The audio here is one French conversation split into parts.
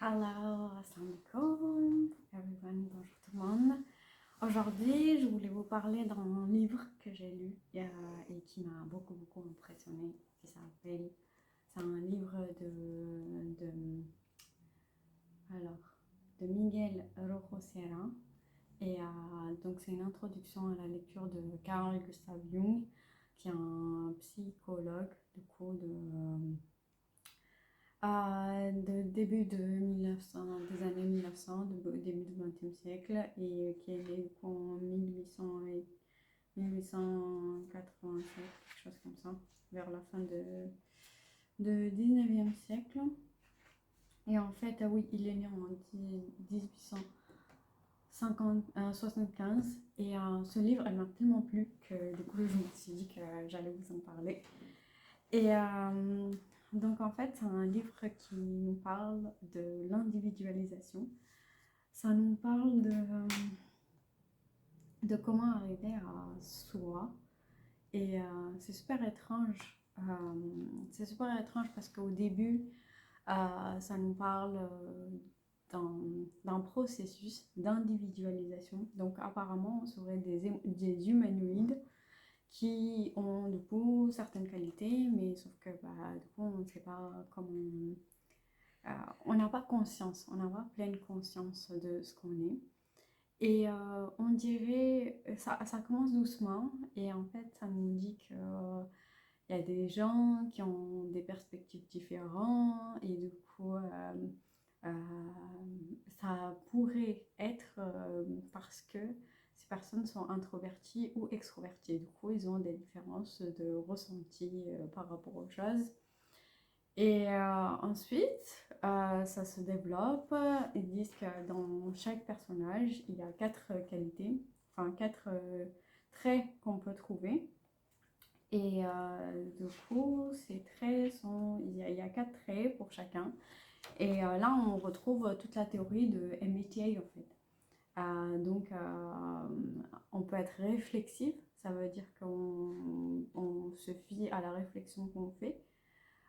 Hello, assalamu alaikum, everyone, bonjour tout le monde. Aujourd'hui, je voulais vous parler d'un livre que j'ai lu et qui m'a beaucoup impressionné. C'est un livre alors, de Miguel Rojo Sierra. Et donc, c'est une introduction à la lecture de Carl Gustav Jung, qui est un psychologue de début de 1900, des années 1900, début du XXe siècle, et qui est né en 1800 et 1887, quelque chose comme ça, vers la fin de 19e siècle. Et en fait, oui, il est né en 1875, et ce livre, elle m'a tellement plu que du coup, je me suis dit que j'allais vous en parler. Et donc en fait, c'est un livre qui nous parle de l'individualisation. Ça nous parle de comment arriver à soi. Et c'est super étrange. C'est super étrange parce qu'au début, ça nous parle d'un processus d'individualisation. Donc apparemment, on serait des humanoïdes qui ont du coup certaines qualités, mais sauf que du coup on ne sait pas comment. On n'a pas conscience, on n'a pas pleine conscience de ce qu'on est. Et on dirait, ça commence doucement, et en fait ça nous dit que il y a des gens qui ont des perspectives différentes, et du coup euh, ça pourrait être parce que ces personnes sont introverties ou extroverties. Du coup, ils ont des différences de ressenti par rapport aux choses. Et ensuite, ça se développe. Ils disent que dans chaque personnage, il y a 4 qualités, enfin 4 traits qu'on peut trouver. Et du coup, ces traits sont, il y a 4 traits pour chacun. Et là, on retrouve toute la théorie de MBTI en fait. Donc, on peut être réflexif, ça veut dire qu'on se fie à la réflexion qu'on fait.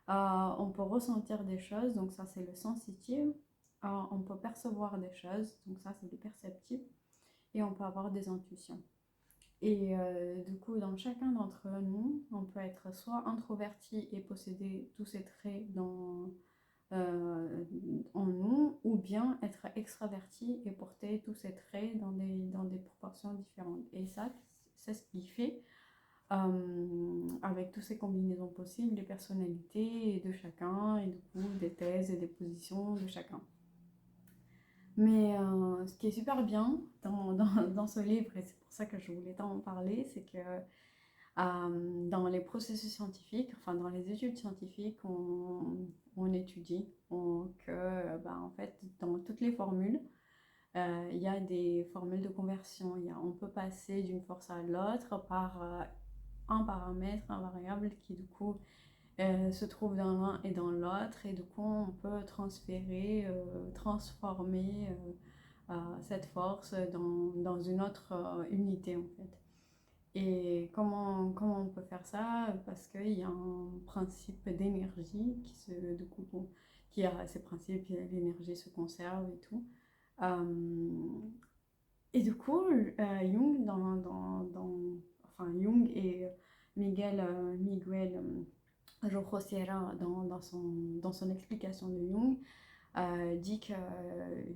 On peut ressentir des choses, donc ça c'est le sensitif. On peut percevoir des choses, donc ça c'est le perceptif. Et on peut avoir des intuitions. Et du coup, dans chacun d'entre nous, on peut être soit introverti et posséder tous ces traits en nous, ou bien être extraverti et porter tous ces traits dans des proportions différentes. Et ça, c'est ce qui fait, avec toutes ces combinaisons possibles, les personnalités de chacun, et du coup des thèses et des positions de chacun. Mais ce qui est super bien dans ce livre, et c'est pour ça que je voulais t'en parler, c'est que dans les processus scientifiques, enfin dans les études scientifiques, on étudie en fait, dans toutes les formules, il y a des formules de conversion. On peut passer d'une force à l'autre par un paramètre, un variable qui du coup se trouve dans l'un et dans l'autre, et du coup on peut transformer cette force dans une autre unité en fait. Et comment on peut faire ça? Parce qu'il y a un principe d'énergie qui a ces principes, l'énergie se conserve et tout. Euh, et du coup, Jung, enfin Jung et Miguel Rojo Sierra, dans son explication de Jung, dit que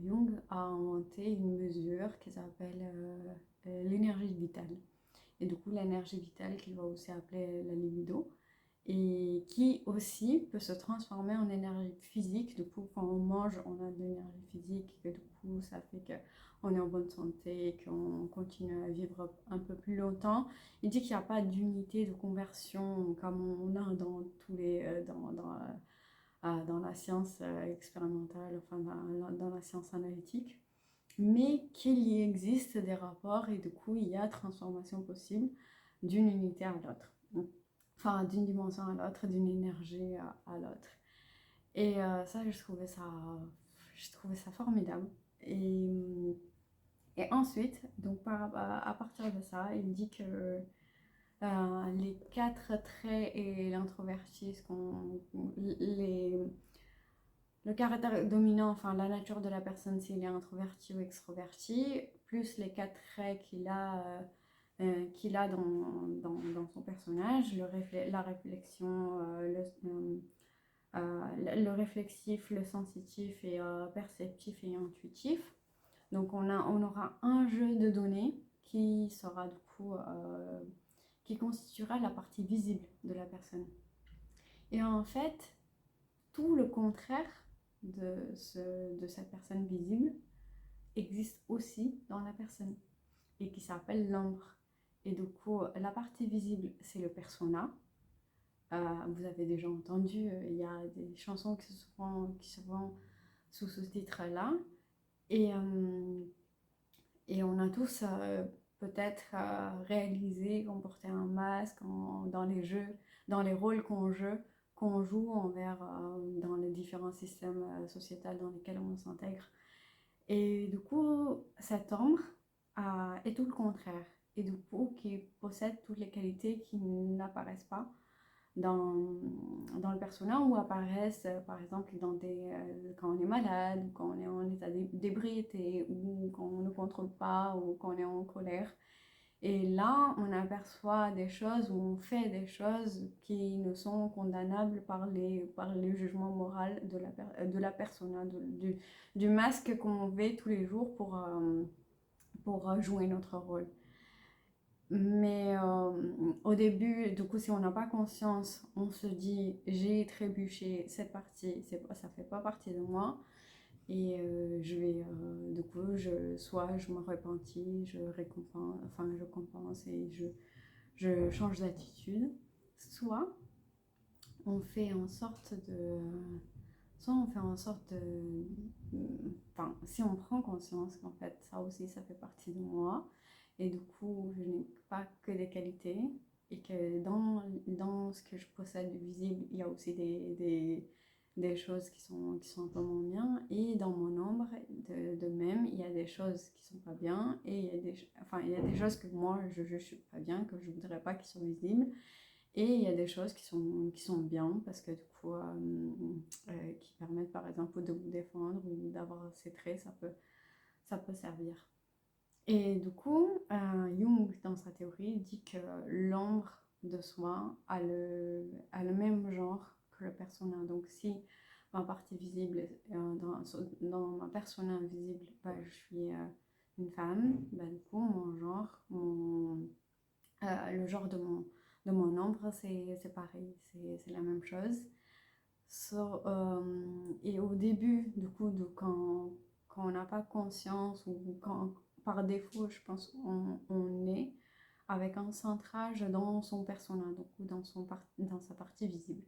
Jung a inventé une mesure qui s'appelle l'énergie vitale. Et du coup, l'énergie vitale qu'il va aussi appeler la libido, et qui aussi peut se transformer en énergie physique. Du coup, quand on mange, on a de l'énergie physique, et du coup, ça fait qu'on est en bonne santé et qu'on continue à vivre un peu plus longtemps. Il dit qu'il n'y a pas d'unité de conversion comme on a dans dans la science expérimentale, enfin dans la science analytique, mais qu'il y existe des rapports, et du coup, il y a transformation possible d'une unité à l'autre. Enfin, d'une dimension à l'autre, d'une énergie à l'autre. Et ça, je trouvais ça formidable. Et ensuite, donc à partir de ça, il dit que les 4 traits et l'introverti, le caractère dominant, enfin la nature de la personne, s'il est introverti ou extroverti, plus les quatre traits qu'il a dans son personnage, la réflexion, le réflexif, le sensitif et perceptif et intuitif. Donc on aura un jeu de données qui sera du coup qui constituera la partie visible de la personne. Et en fait, tout le contraire de cette personne visible existe aussi dans la personne et qui s'appelle l'ombre. Et du coup, la partie visible, c'est le persona. Vous avez déjà entendu, il y a des chansons qui se font sous ce titre-là. Et, euh, et on a tous peut-être réalisé qu'on portait un masque dans les jeux, dans les rôles qu'on joue dans les différents systèmes sociétals dans lesquels on s'intègre. Et du coup, cet ombre est tout le contraire. Et du coup, qui possède toutes les qualités qui n'apparaissent pas dans, dans le persona ou apparaissent par exemple quand on est malade ou quand on est en état d'ébriété ou quand on ne contrôle pas ou quand on est en colère. Et là, on aperçoit des choses ou on fait des choses qui nous sont condamnables par les jugements moraux de la persona, du masque qu'on met tous les jours pour jouer notre rôle. Mais au début, du coup, si on n'a pas conscience, on se dit j'ai trébuché cette partie, ça fait pas partie de moi. Et du coup, soit je me repentis, je compense et je change d'attitude. Soit on fait en sorte de, soit on fait en sorte de, enfin, si on prend conscience qu'en fait, ça aussi, ça fait partie de moi. Et du coup, je n'ai pas que des qualités et que dans ce que je possède de visible, il y a aussi des choses qui sont un peu moins bien. Et dans mon ombre, de même, il y a des choses qui sont pas bien et il y a des choses que moi, je juge pas bien, que je voudrais pas qu'ils soient visibles. Et il y a des choses qui sont bien parce que du coup, qui permettent par exemple de vous défendre ou d'avoir ces traits, ça peut servir. Et du coup, Jung, dans sa théorie, dit que l'ombre de soi a le même genre que le persona. Donc, si ma partie visible, dans ma persona visible, bah, je suis une femme, bah, du coup, le genre de mon ombre, c'est pareil, c'est la même chose. Et au début, du coup, quand on n'a pas conscience ou quand par défaut, je pense, on est avec un centrage dans son persona, donc dans sa partie visible.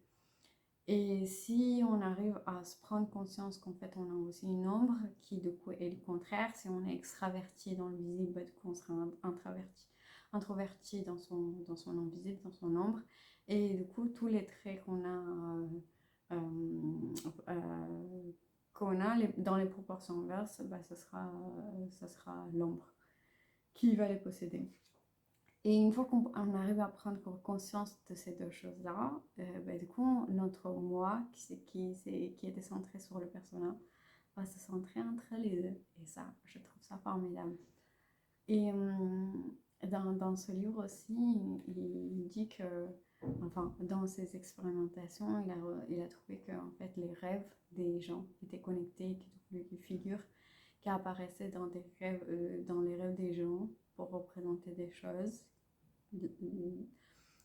Et si on arrive à se prendre conscience qu'en fait on a aussi une ombre qui du coup est le contraire, si on est extraverti dans le visible, bah, du coup on sera introverti dans son invisible, dans son ombre. Et du coup tous les traits euh, dans les proportions inverses, bah, ça sera l'ombre qui va les posséder. Et une fois qu'on arrive à prendre conscience de ces deux choses-là, bah, du coup, notre moi qui était centré sur le persona va se centrer entre les deux. Et ça, je trouve ça formidable. Et dans ce livre aussi, il dit que, enfin, dans ses expérimentations, il a trouvé que en fait, les rêves des gens étaient connectés, qui étaient des figures qui apparaissaient dans les rêves des gens pour représenter des choses.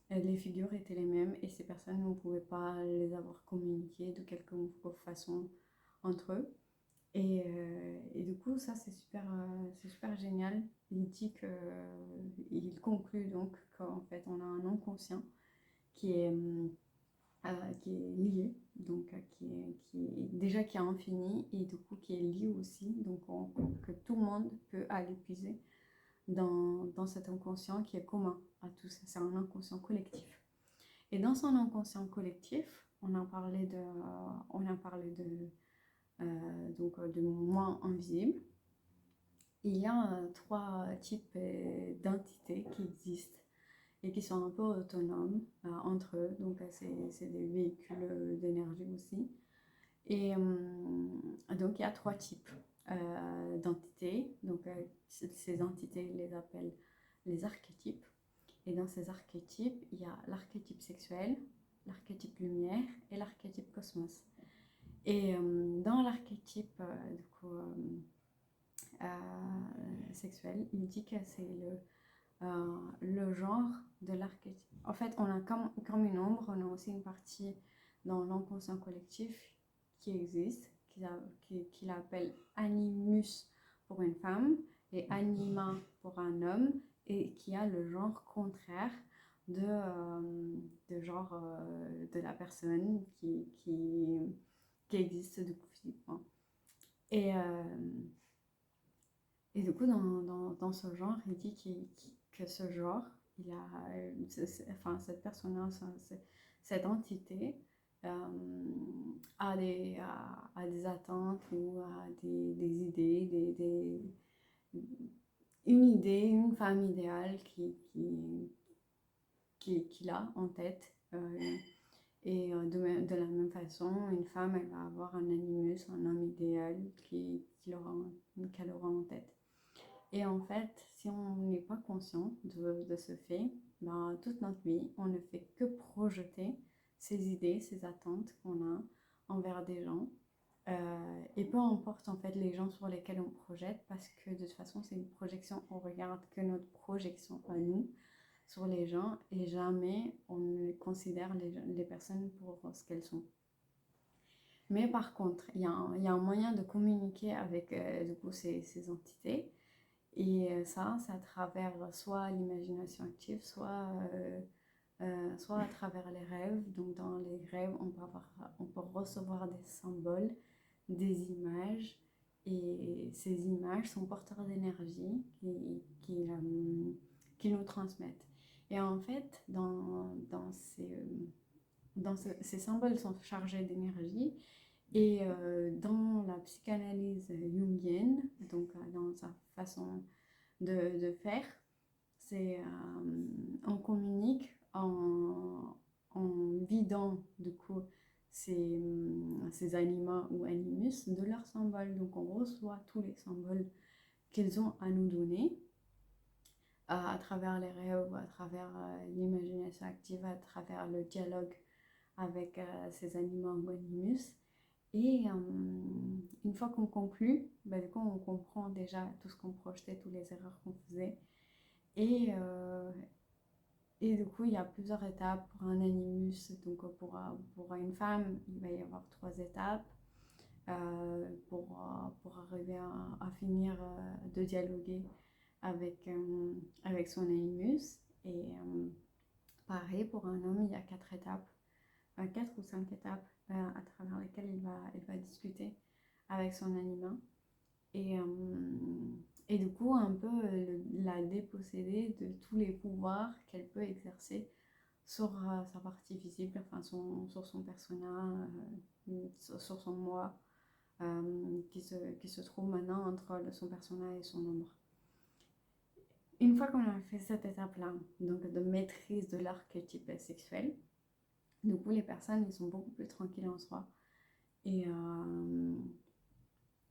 Les figures étaient les mêmes et ces personnes ne pouvaient pas les avoir communiquées de quelque façon entre eux. Et du coup, ça, c'est super génial. Il conclut donc qu'en fait, on a un inconscient qui est, qui est lié, donc déjà qui est infini et du coup qui est lié aussi, donc que tout le monde peut aller puiser dans cet inconscient qui est commun à tous. C'est un inconscient collectif. Et dans son inconscient collectif, on a parlé de moi invisible. Il y a trois types d'entités qui existent et qui sont un peu autonomes entre eux. Donc, c'est des véhicules d'énergie aussi. Et donc, il y a 3 types d'entités. Donc, ces entités, les appellent les archétypes. Et dans ces archétypes, il y a l'archétype sexuel, l'archétype lumière et l'archétype cosmos. Et dans l'archétype sexuel, il dit que c'est le genre de l'archétype. En fait, on a comme une ombre, on a aussi une partie dans l'inconscient collectif qui existe, qu'il appelle animus pour une femme et anima pour un homme, et qui a le genre contraire de genre de la personne qui existe du coup physiquement. Et, et du coup, dans ce genre, il dit que ce genre, il a, enfin, cette personne-là, cette entité, a des attentes ou a des idées, une idée, une femme idéale qu'il a en tête. Et de la même façon, une femme, elle va avoir un animus, un homme idéal qu'elle aura en tête. Et en fait, si on n'est pas conscient de ce fait, ben, toute notre vie, on ne fait que projeter ces idées, ces attentes qu'on a envers des gens. Et peu importe en fait les gens sur lesquels on projette, parce que de toute façon, c'est une projection, on regarde que notre projection à nous sur les gens, et jamais on ne considère les personnes pour ce qu'elles sont. Mais par contre, il y a un moyen de communiquer avec du coup, ces entités. Et ça, c'est à travers soit l'imagination active, soit à travers les rêves. Donc dans les rêves, on peut recevoir des symboles, des images. Et ces images sont porteurs d'énergie qui nous transmettent. Et en fait, ces symboles sont chargés d'énergie. Et dans la psychanalyse jungienne, donc dans sa façon de faire, c'est on communique en vidant du coup ces animaux ou animus de leurs symboles. Donc on reçoit tous les symboles qu'ils ont à nous donner à travers les rêves, à travers l'imagination active, à travers le dialogue avec ces animaux ou animus. Et une fois qu'on conclut, bah, du coup, on comprend déjà tout ce qu'on projetait, toutes les erreurs qu'on faisait. Et, et du coup, il y a plusieurs étapes pour un animus. Donc, pour une femme, il va y avoir 3 étapes pour arriver à finir de dialoguer avec son animus. Et pareil, pour un homme, il y a 4 étapes, 4 ou 5 étapes à travers lesquelles il va discuter avec son anima. Et du coup, un peu la déposséder de tous les pouvoirs qu'elle peut exercer sur sa partie visible, enfin sur son persona, sur son moi, qui se trouve maintenant entre son persona et son ombre. Une fois qu'on a fait cette étape-là, donc de maîtrise de l'archétype sexuel, du coup, les personnes, ils sont beaucoup plus tranquilles en soi. Et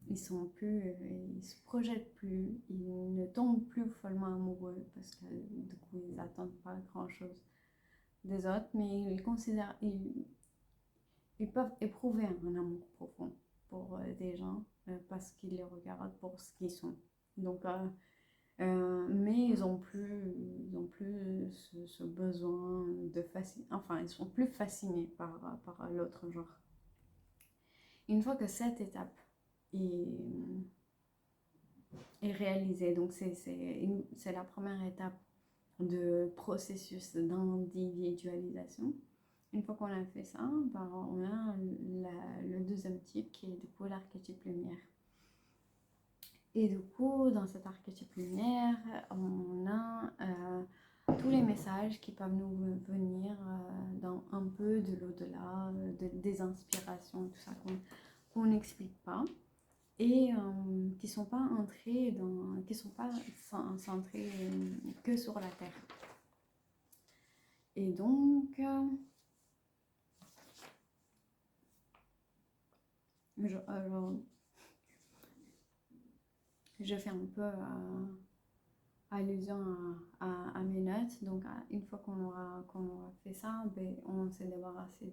ils se projettent plus, ils ne tombent plus follement amoureux parce que du coup, ils n'attendent pas grand-chose des autres, mais ils peuvent éprouver un amour profond pour des gens parce qu'ils les regardent pour ce qu'ils sont. Donc, mais ils ont plus ce besoin de fasciner, enfin ils sont plus fascinés par l'autre genre. Une fois que cette étape est réalisée, donc c'est la première étape de processus d'individualisation. Une fois qu'on a fait ça, ben, on a le deuxième type qui est du coup l'archétype lumière. Et du coup, dans cet archétype lumière, on a tous les messages qui peuvent nous venir dans un peu de l'au-delà, des inspirations, tout ça qu'on n'explique pas, et qui ne sont pas qui sont pas centrés que sur la Terre. Et donc, je fais un peu allusion à mes notes. Donc, une fois qu'on aura fait ça, ben, on s'est débarrassé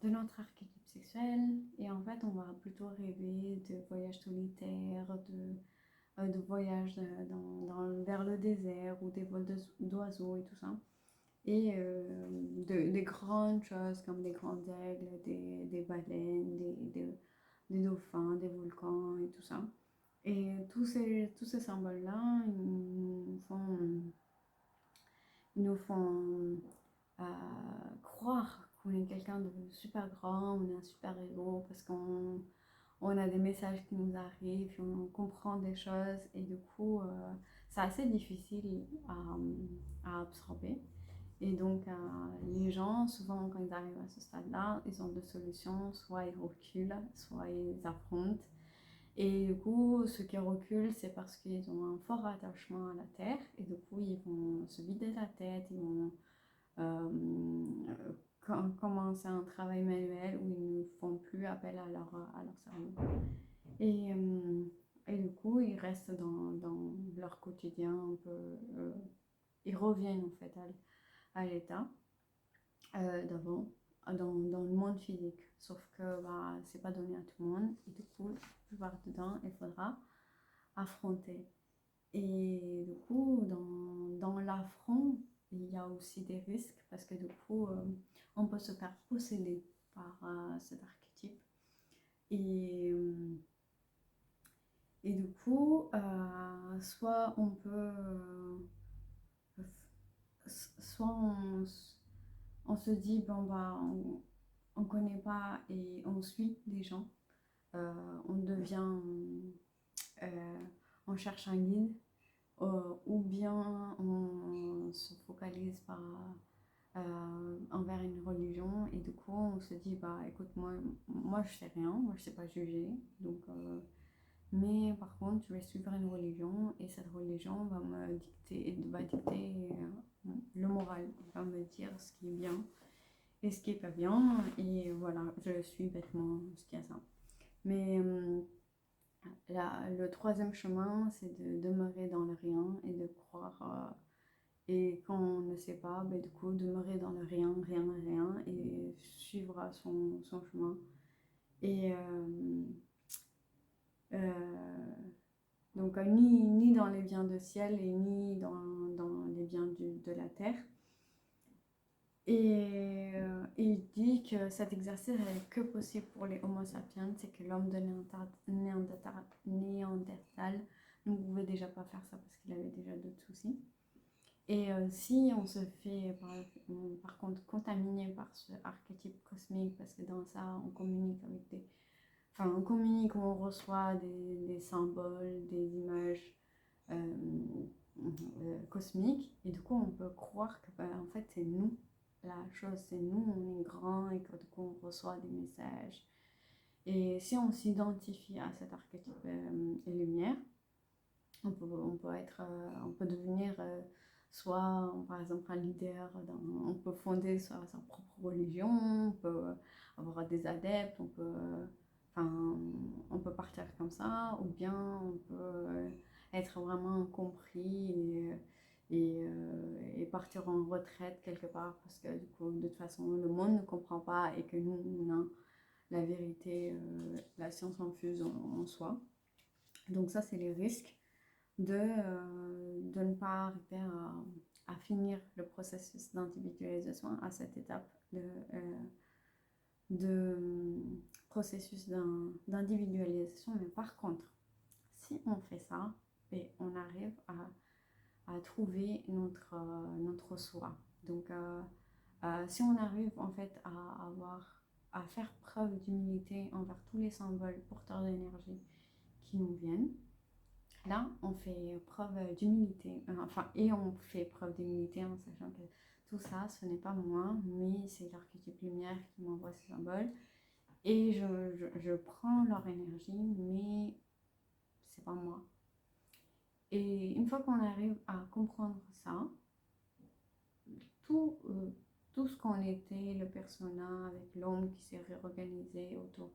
de notre archétype sexuel. Et en fait, on va plutôt rêver de voyages solitaires, de voyages vers le désert ou des vols d'oiseaux et tout ça. Et des grandes choses comme des grands aigles, des baleines, des dauphins, des volcans et tout ça. Et tous ces symboles-là, ils nous font euh, croire qu'on est quelqu'un de super grand, on est un super héros parce on a des messages qui nous arrivent, on comprend des choses et du coup, c'est assez difficile à absorber. Et donc, les gens, souvent, quand ils arrivent à ce stade-là, ils ont deux solutions. Soit ils reculent, soit ils affrontent. Et du coup, ceux qui reculent, c'est parce qu'ils ont un fort attachement à la terre. Et du coup, ils vont se vider la tête, ils vont commencer un travail manuel où ils ne font plus appel à leur cerveau. Et, euh, et du coup, ils restent dans leur quotidien un peu. Ils reviennent en fait à l'état d'avant dans le monde physique. Sauf que bah, c'est pas donné à tout le monde et du coup, la plupart du temps, il faudra affronter. Et du coup, dans l'affront, il y a aussi des risques parce que du coup, on peut se faire posséder par cet archétype. Et, euh, et du coup, soit on peut, soit on se dit, bon, bah, on ne connaît pas et on suit des gens. On devient, euh, on cherche un guide, ou bien on se focalise envers une religion et du coup on se dit, bah écoute, moi je sais rien, moi je sais pas juger, donc, mais par contre je vais suivre une religion et cette religion va dicter le moral, va me dire ce qui est bien et ce qui est pas bien, et voilà, je suis bêtement ce qu'il y a ça. Mais le troisième chemin, c'est de demeurer dans le rien et de croire. Et quand on ne sait pas, ben, du coup, demeurer dans le rien, rien, rien et suivre son chemin. Et donc, ni dans les biens de ciel et ni dans les biens de la terre. Et il dit que cet exercice n'est que possible pour les Homo sapiens, c'est que l'homme de Néandertal ne pouvait déjà pas faire ça parce qu'il avait déjà d'autres soucis. Et si on se fait par contre contaminer par ce archétype cosmique, parce que dans ça on communique avec on communique, on reçoit des symboles, des images cosmiques, et du coup on peut croire que en fait c'est nous la chose, c'est nous, on est grand et que du coup on reçoit des messages. Et si on s'identifie à cet archétype lumière, on peut devenir soit par exemple un leader, on peut fonder sa propre religion, on peut avoir des adeptes, on peut partir comme ça, ou bien on peut être vraiment compris et partir en retraite quelque part parce que du coup, de toute façon, le monde ne comprend pas et que nous, on a la vérité, la science infuse en soi. Donc ça, c'est les risques de ne pas arriver à finir le processus d'individualisation à cette étape de processus d'individualisation. Mais par contre, si on fait ça, et on arrive à trouver notre soi. Donc, si on arrive en fait à faire preuve d'humilité envers tous les symboles porteurs d'énergie qui nous viennent, là, on fait preuve d'humilité, et on fait preuve d'humilité en sachant que tout ça, ce n'est pas moi, mais c'est l'archétype lumière qui m'envoie ces symboles. Et je prends leur énergie, mais c'est pas moi. Et une fois qu'on arrive à comprendre ça, tout ce qu'on était, le persona avec l'homme qui s'est réorganisé autour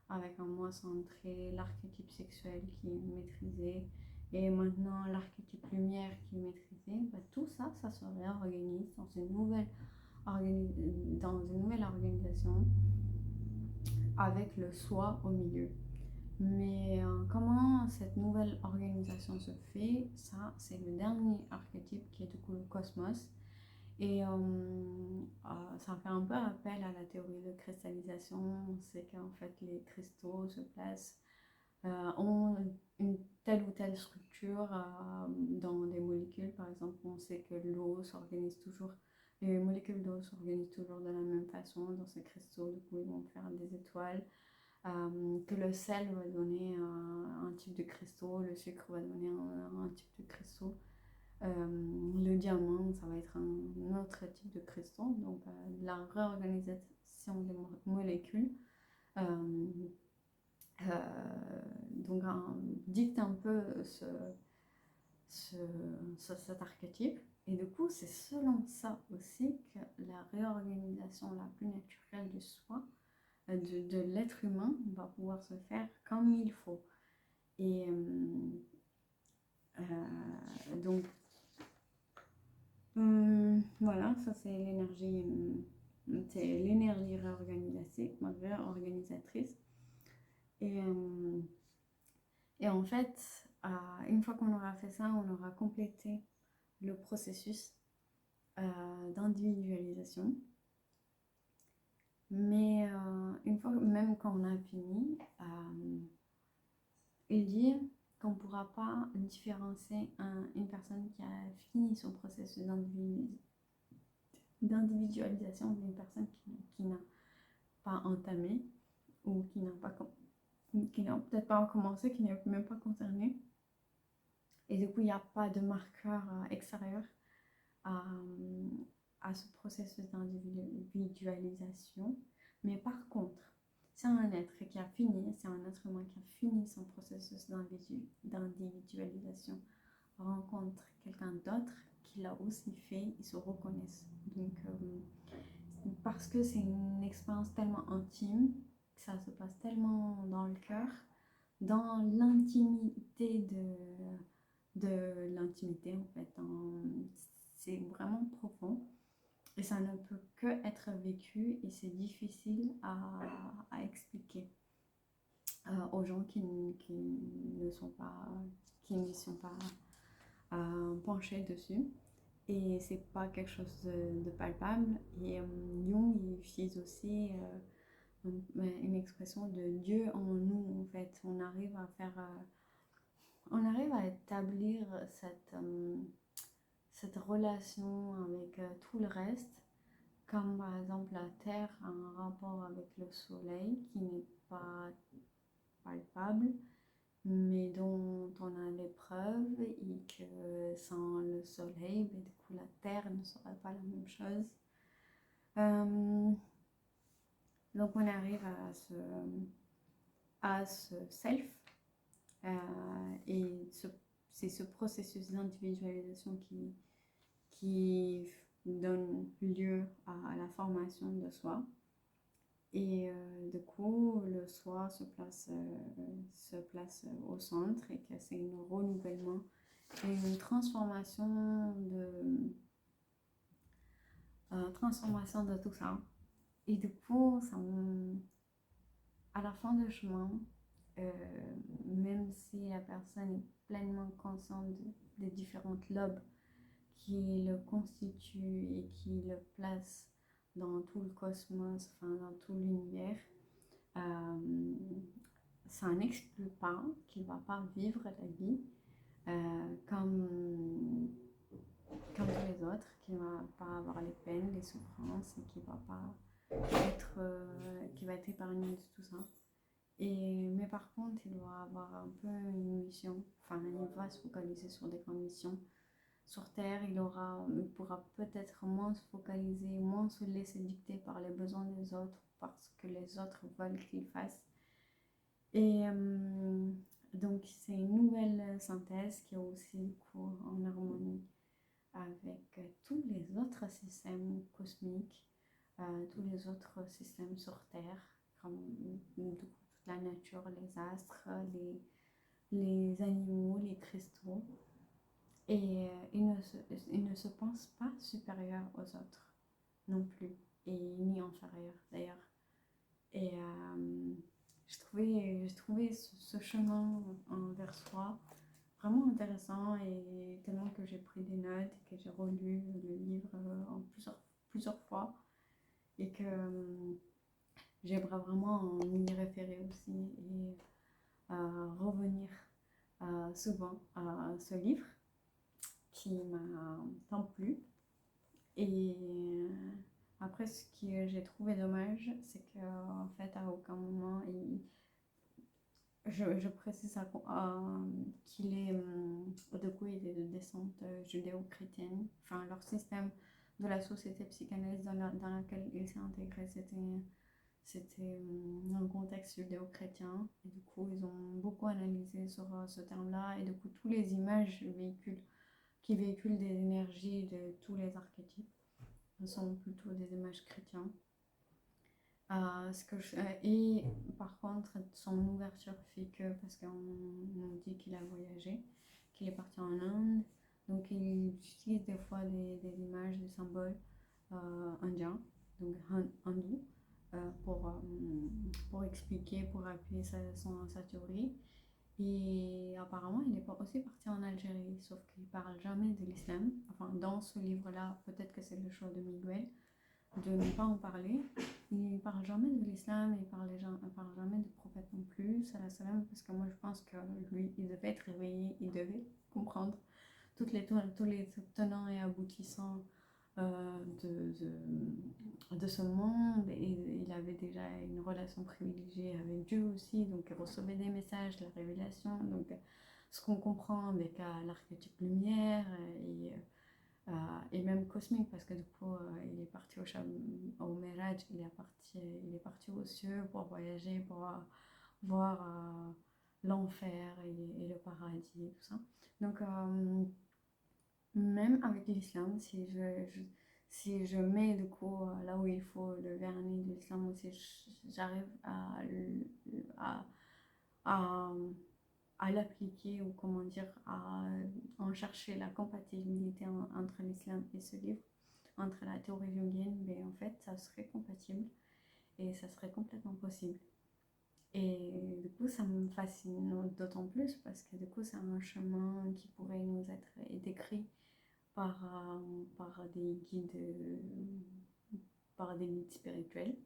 avec un moi centré, l'archétype sexuel qui est maîtrisé, et maintenant l'archétype lumière qui est maîtrisé, bah, tout ça, ça se réorganise dans une nouvelle organisation avec le soi au milieu. Mais comment cette nouvelle organisation se fait, ça c'est le dernier archétype qui est du coup le cosmos. Et ça fait un peu appel à la théorie de cristallisation. C'est qu'en fait les cristaux se placent, ont une telle ou telle structure dans des molécules. Par exemple, on sait que l'eau s'organise toujours, les molécules d'eau s'organisent toujours de la même façon dans ces cristaux. Du coup, ils vont faire des étoiles. Que le sel va donner un type de cristaux, le sucre va donner un type de cristaux. Le diamant, ça va être un autre type de cristaux. Donc, la réorganisation des molécules donc, dicte un peu cet archétype. Et du coup, c'est selon ça aussi que la réorganisation la plus naturelle du soi, de l'être humain, va pouvoir se faire comme il faut. Et donc, voilà, ça c'est l'énergie réorganisatrice. Et, et en fait, une fois qu'on aura fait ça, on aura complété le processus d'individualisation. Mais une fois, même quand on a fini, il dit qu'on ne pourra pas différencier une personne qui a fini son processus d'individualisation d'une personne qui n'a pas entamé ou qui n'a peut-être pas commencé, qui n'est même pas concernée. Et du coup, il n'y a pas de marqueur extérieur à ce processus d'individualisation. Mais par contre, c'est un être qui a fini, c'est un être humain qui a fini son processus d'individualisation, rencontre quelqu'un d'autre qui l'a aussi fait, ils se reconnaissent. Donc, parce que c'est une expérience tellement intime, ça se passe tellement dans le cœur, dans l'intimité de l'intimité en fait. C'est vraiment profond et ça ne peut que être vécu et c'est difficile à expliquer aux gens qui ne sont pas, qui n'y sont pas penchés dessus. Et c'est pas quelque chose de palpable. Et Jung il utilise aussi une expression de Dieu en nous en fait. On arrive à établir cette relation avec tout le reste, comme par exemple la Terre a un rapport avec le Soleil qui n'est pas palpable, mais dont on a les preuves et que sans le Soleil, du coup la Terre ne serait pas la même chose. Donc on arrive à ce self et c'est ce processus d'individualisation qui donne lieu à la formation de soi. Et du coup, le soi se place au centre et que c'est un renouvellement et une transformation de tout ça. Et du coup, à la fin du chemin, même si la personne est pleinement consciente des différentes lobes qui le constituent et qui le placent dans tout le cosmos, enfin dans tout l'univers, ça n'exclut pas qu'il ne va pas vivre la vie comme tous les autres, qu'il ne va pas avoir les peines, les souffrances et qu'il va être épargné de tout ça. Mais par contre, il doit avoir un peu une mission, enfin il va se focaliser sur des grandes missions. Sur Terre, il pourra peut-être moins se focaliser, moins se laisser dicter par les besoins des autres, parce que les autres veulent qu'il fasse. Et donc, c'est une nouvelle synthèse qui est aussi du coup en harmonie avec tous les autres systèmes cosmiques, tous les autres systèmes sur Terre, comme toutes la nature, les astres, les animaux, les cristaux. Et il ne se pense pas supérieur aux autres non plus, et ni inférieur d'ailleurs. Et j'ai trouvé ce chemin envers soi vraiment intéressant, et tellement que j'ai pris des notes et que j'ai relu le livre en plusieurs fois, et que j'aimerais vraiment y référer aussi, et revenir souvent à ce livre qui m'a tant plu. Et après, ce que j'ai trouvé dommage, c'est qu'en fait, à aucun moment, je précise qu'il est, de quoi il est de descente judéo-chrétienne. Enfin, leur système de la société psychanalyse dans laquelle il s'est intégré, c'était un contexte judéo-chrétien. Et du coup, ils ont beaucoup analysé sur ce terme-là. Et du coup, toutes les images qui véhiculent des énergies de tous les archétypes sont plutôt des images chrétiennes. Et par contre, son ouverture fait que, parce qu'on nous dit qu'il a voyagé, qu'il est parti en Inde, donc il utilise des fois des images, des symboles indiens, donc hindous, pour expliquer, pour appuyer sa théorie. Et apparemment, il est aussi parti en Algérie, sauf qu'il ne parle jamais de l'islam. Enfin, dans ce livre-là, peut-être que c'est le choix de Miguel de ne pas en parler. Il ne parle jamais de l'islam, il ne parle jamais du prophète non plus, salam, parce que moi je pense que lui, il devait être réveillé, il devait comprendre tous les tenants et aboutissants de ce monde, et il avait déjà une relation privilégiée avec Dieu aussi, donc il recevait des messages, la révélation, donc ce qu'on comprend avec l'archétype lumière, et même cosmique, parce que du coup il est parti au Miraj, il est parti aux cieux pour voyager, pour voir l'enfer et le paradis et tout ça. Donc même avec l'islam, si je mets du coup là où il faut le vernis de l'islam aussi, j'arrive à, à, à l'appliquer, ou comment dire, à en chercher la compatibilité entre l'islam et ce livre, entre la théorie jungienne, mais en fait ça serait compatible et ça serait complètement possible. Et du coup ça me fascine d'autant plus parce que du coup c'est un chemin qui pourrait nous être décrit par des guides, spirituels.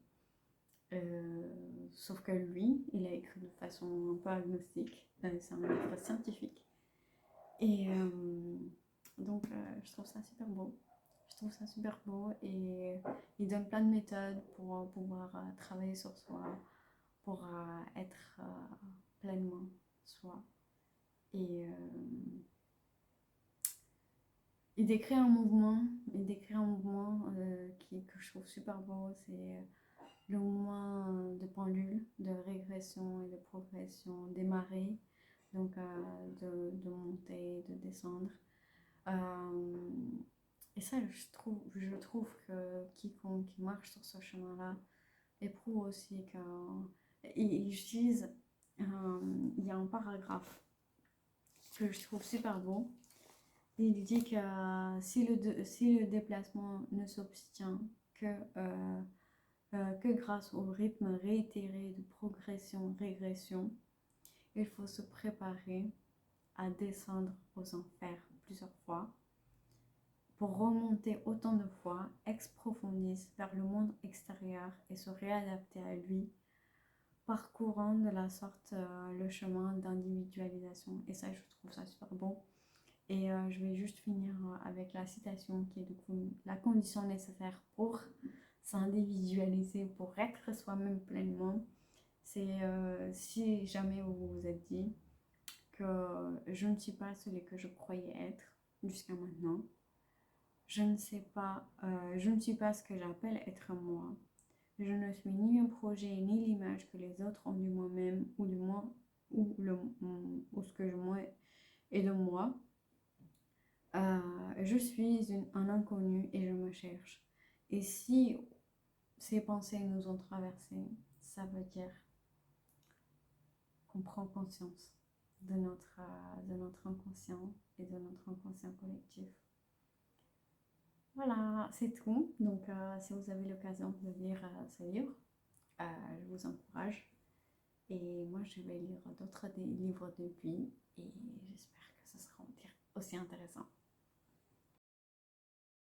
Sauf que lui, il a écrit de façon un peu agnostique. C'est un livre scientifique. Et donc, je trouve ça super beau. Je trouve ça super beau, et il donne plein de méthodes pour pouvoir travailler sur soi, pour être pleinement soi. Et il décrit un mouvement, que je trouve super beau. C'est le mouvement de pendule, de régression et de progression des marées, donc de monter, de descendre. Et ça, je trouve que quiconque qui marche sur ce chemin-là éprouve aussi qu'il utilise, il y a un paragraphe que je trouve super beau. Il dit que si le déplacement ne s'obtient que grâce au rythme réitéré de progression-régression, il faut se préparer à descendre aux enfers plusieurs fois pour remonter autant de fois ex profundis vers le monde extérieur et se réadapter à lui, parcourant de la sorte le chemin d'individualisation. Et ça, je trouve ça super beau. Et je vais juste finir avec la citation qui est du coup la condition nécessaire pour s'individualiser, pour être soi-même pleinement. C'est si jamais vous vous êtes dit que je ne suis pas celui que je croyais être jusqu'à maintenant, je ne suis pas ce que j'appelle être moi. Je ne suis ni un projet ni l'image que les autres ont de moi-même ou de moi ou ce que moi est de moi. Je suis un inconnu et je me cherche. Et si ces pensées nous ont traversées, ça veut dire qu'on prend conscience de notre inconscient et de notre inconscient collectif. Voilà, c'est tout. Donc, si vous avez l'occasion de lire ce livre, je vous encourage. Et moi, je vais lire d'autres livres de lui et j'espère que ce sera aussi intéressant.